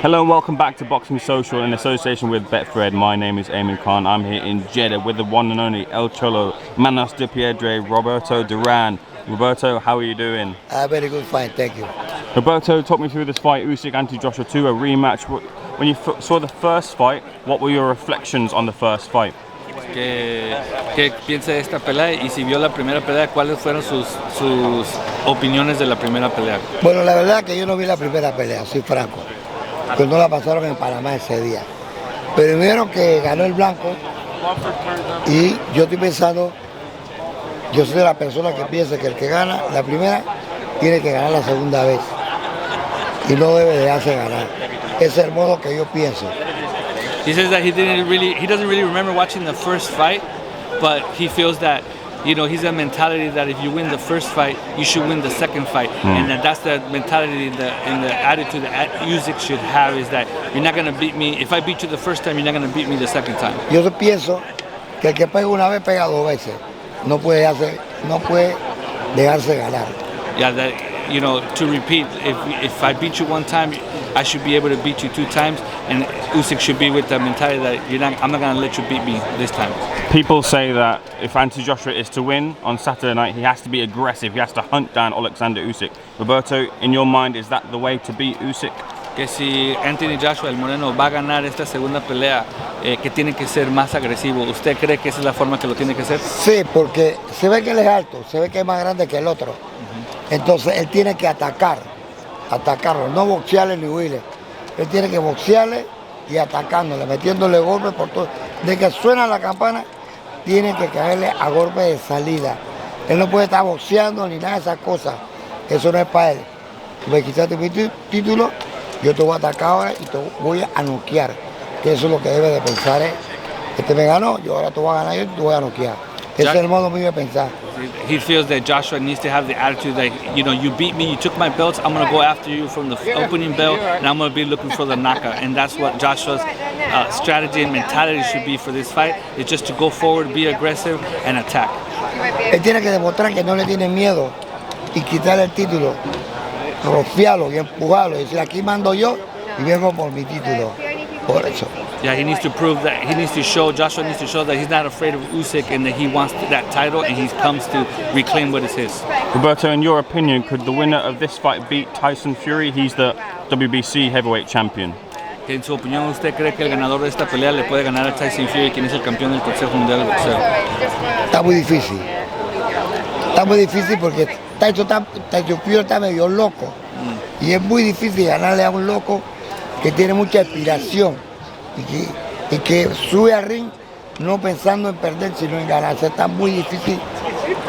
Hello and welcome back to Boxing Social in association with Betfred. My name is Ayman. I'm here in Jeddah with the one and only El Cholo, Manos de Piedre, Roberto Duran. Roberto, how are you doing? Very good, fine, thank you. Roberto, talk me through this fight, Usyk-Joshua 2, a rematch. When you saw the first fight, what were your reflections on the first fight? ¿Qué piensa de esta pelea? Y si vio la primera pelea, ¿cuáles fueron sus opiniones de la primera pelea? Bueno, la verdad que yo no vi la primera pelea, soy franco. Pues no la pasaron en Panamá ese día. Pero vieron que ganó el blanco y yo estoy pensando, yo soy de la persona que piensa que el que gana la primera tiene que ganar la segunda vez y no debe dejarse ganar. Ese es el modo que yo pienso. He says that he doesn't really remember watching the first fight, but he feels that, you know, he's a mentality that if you win the first fight, you should win the second fight, and that's the mentality and the attitude that Usyk should have, is that you're not gonna beat me. If I beat you the first time, you're not gonna beat me the second time. Yo pienso que el que pega una vez pega dos veces. No puede dejarse ganar. Yeah, that, you know, to repeat, if I beat you one time, I should be able to beat you two times, and Usyk should be with the mentality that I'm not going to let you beat me this time. People say that if Joshua is to win on Saturday night, he has to be aggressive, he has to hunt down Alexander Usyk. Roberto, in your mind, is that the way to beat Usyk? Que si Joshua, el moreno, va a ganar esta segunda pelea, que tiene que ser más agresivo. ¿Usted cree que esa es la forma que lo tiene que hacer? Sí, porque se ve que él es alto, se ve que es más grande que el otro. Entonces él tiene que atacarlo, no boxearle ni huirle. Él tiene que boxearle y atacándole, metiéndole golpes por todo. De que suena la campana, tiene que caerle a golpe de salida. Él no puede estar boxeando ni nada de esas cosas. Eso no es para él. Tú me quitaste mi título, yo te voy a atacar ahora y te voy a noquear. Que eso es lo que debe de pensar él. Este me ganó, yo ahora te voy a ganar y te voy a noquear. Ese es el modo mío de pensar. He feels that Joshua needs to have the attitude that, you know, you beat me, you took my belts, I'm going to go after you from the opening bell, and I'm going to be looking for the knockout. And that's what Joshua's strategy and mentality should be for this fight, is just to go forward, be aggressive, and attack. Él tiene que demostrar que no le tiene miedo y quitarle el título, rofiarlo y empujarlo y decir, aquí mando yo y vengo por mi título. Por eso. Yeah, he needs to prove that, Joshua needs to show that he's not afraid of Usyk and that he wants that title and he comes to reclaim what is his. Roberto, in your opinion, could the winner of this fight beat Tyson Fury? He's the WBC heavyweight champion. En su opinión, ¿usted cree que el ganador de esta pelea le puede ganar a Tyson Fury, quien es el campeón del Consejo Mundial de Boxeo? Está muy difícil. Está muy difícil porque Tyson Fury está medio loco. Y es muy difícil ganarle a un loco que tiene mucha aspiración y que sube al ring no pensando en perder sino en ganarse. Está muy difícil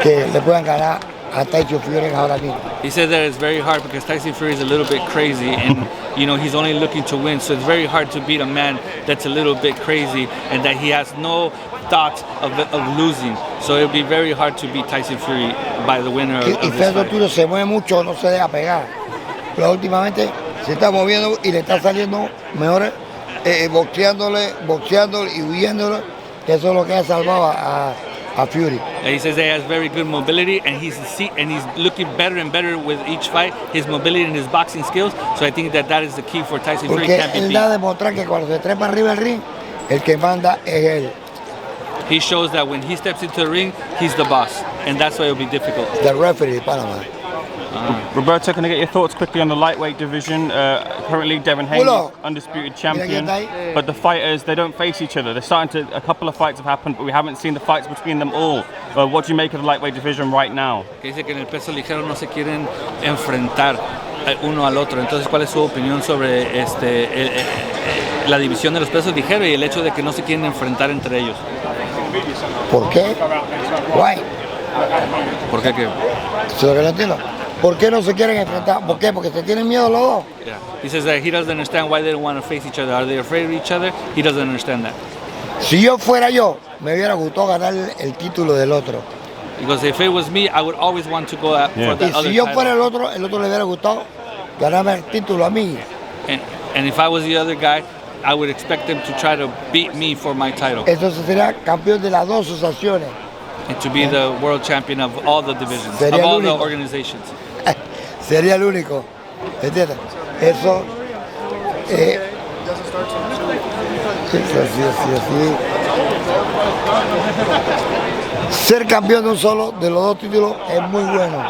que le puedan ganar a Tyson Fury ahora mismo. He said that it's very hard because Tyson Fury is a little bit crazy and you know he's only looking to win, so it's very hard to beat a man that's a little bit crazy and that he has no thoughts of losing. So it'll be very hard to beat Tyson Fury by the winner of this fight. Tyson se mueve mucho, no se deja pegar, pero últimamente se está moviendo y le está saliendo mejor boxeándole y huyéndolo. Eso es lo que ha salvado a Fury. He says that he has very good mobility and he's looking better and better with each fight, his mobility and his boxing skills. So I think that is the key for Tyson Fury. Porque él da a demostrar que cuando se trepa arriba del ring, el que manda es él. He shows that when he steps into the ring, he's the boss, and that's why it'll be difficult. The referee de Panamá. Roberto, can I get your thoughts quickly on the lightweight division? Currently, Devin Haney, undisputed champion, but the fighters, they don't face each other. A couple of fights have happened, but we haven't seen the fights between them all. What do you make of the lightweight division right now? Que dice que en el peso ligero no se quieren enfrentar uno al otro. Entonces, ¿cuál es su opinión sobre la división de los pesos ligeros y el hecho de que no se quieren enfrentar entre ellos? ¿Por qué? Why? ¿Por qué qué? Eso es lo que no entiendo. ¿Por qué no se quieren enfrentar? ¿Por qué? Porque se tienen miedo los dos. Yeah. He says that he doesn't understand why they don't want to face each other. Are they afraid of each other? He doesn't understand that. Si yo fuera yo, me hubiera gustado ganar el título del otro. Because if it was me, I would always want to go for the other si yo title. fuera el otro le hubiera gustado ganarme el título a mí. And if I was the other guy, I would expect them to try to beat me for my title. Entonces sería campeón de las dos asociaciones. And to be the world champion of all the divisions, of all the organizations. Sería el único, ¿entiendes? Eso Sí. Ser campeón de un solo de los dos títulos es muy bueno.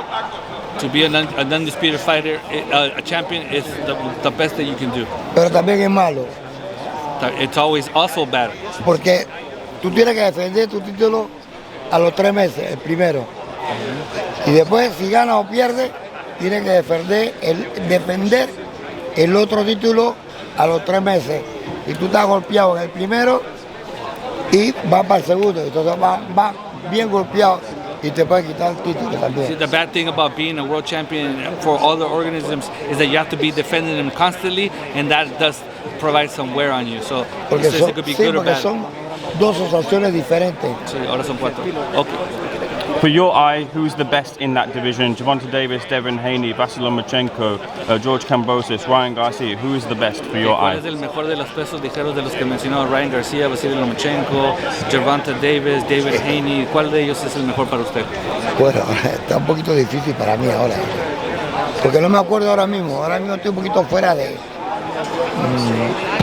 To be an undisputed fighter, a champion, is the best that you can do. Pero también es malo. It's always also bad. Porque tú tienes que defender tu título a los 3 meses, el primero. Y después, si ganas o pierdes, tienes que defender el otro título a los 3 meses. Y tú estás golpeado en el primero y vas para el segundo. Entonces vas bien golpeado y te pueden quitar el título también. See, the bad thing about being a world champion for all the organisms is that you have to be defending them constantly, and that does provide some wear on you. So Porque it could be good or bad. son dos asociaciones diferentes. Sí, ahora son 4. Okay. For your eye, who's the best in that division? Gervonta Davis, Devin Haney, Vasily Lomachenko, George Kambosos, Ryan Garcia. Who is the best for your eye? ¿Cuál es el mejor de los pesos ligeros de los que mencionó? Ryan Garcia, Vasily Lomachenko, Gervonta Davis, David Haney. ¿Cuál de ellos es el mejor para usted? Bueno, está un poquito difícil para mí ahora. Porque no me acuerdo ahora mismo. Ahora mismo estoy un poquito fuera de...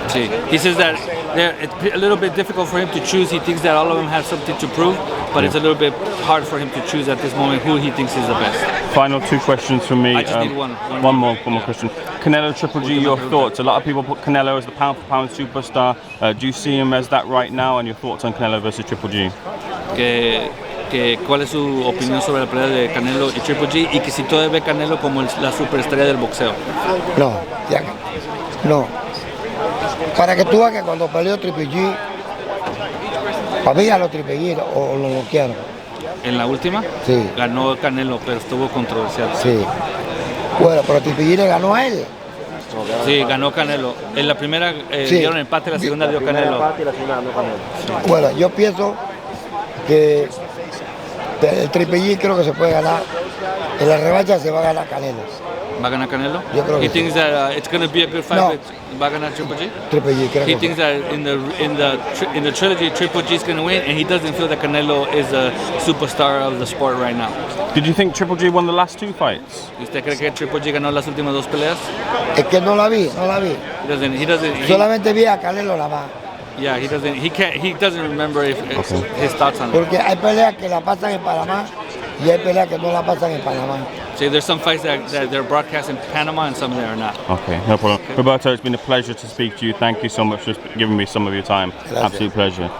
Sí. He says that it's a little bit difficult for him to choose. He thinks that all of them have something to prove, but it's a little bit hard for him to choose at this moment who he thinks is the best. Final 2 questions from me. I just need one more question. Canelo Triple G, your thoughts? A lot of people put Canelo as the pound-for-pound superstar. Do you see him as that right now? And your thoughts on Canelo versus Triple G? ¿Cuál es su opinión sobre la pelea de Canelo y Triple G? Y que si todavía ve Canelo como la superestrella del boxeo. No. Para que tú veas que cuando peleó Triple G, para mí ganó Triple G o lo bloquearon. ¿En la última? Sí. Ganó Canelo, pero estuvo controversial. Sí. Bueno, pero Triple G le ganó a él. Sí, ganó Canelo. En la primera dieron empate, la segunda dio Canelo. Bueno, yo pienso que el Triple G creo que se puede ganar. En la revancha se va a ganar Canelo. ¿Va a ganar Canelo? Yo creo que He thinks that it's going to be a good fight. No. ¿Va a ganar Triple G? Triple G, creo He que thinks that in the trilogy, Triple G is going to win, and he doesn't feel that Canelo is a superstar of the sport right now. Did you think Triple G won the last 2 fights? ¿Usted cree que Triple G ganó las últimas 2 peleas? Es que no la vi. He doesn't. Solamente vi a Canelo la más. Yeah, he doesn't remember his thoughts on it. Porque hay peleas que la pasan en Panamá y hay peleas que no la pasan en Panamá. So there's some fights that they're broadcast in Panama and some that are not. Okay, no problem. Roberto, it's been a pleasure to speak to you. Thank you so much for giving me some of your time. Gracias. Absolute pleasure.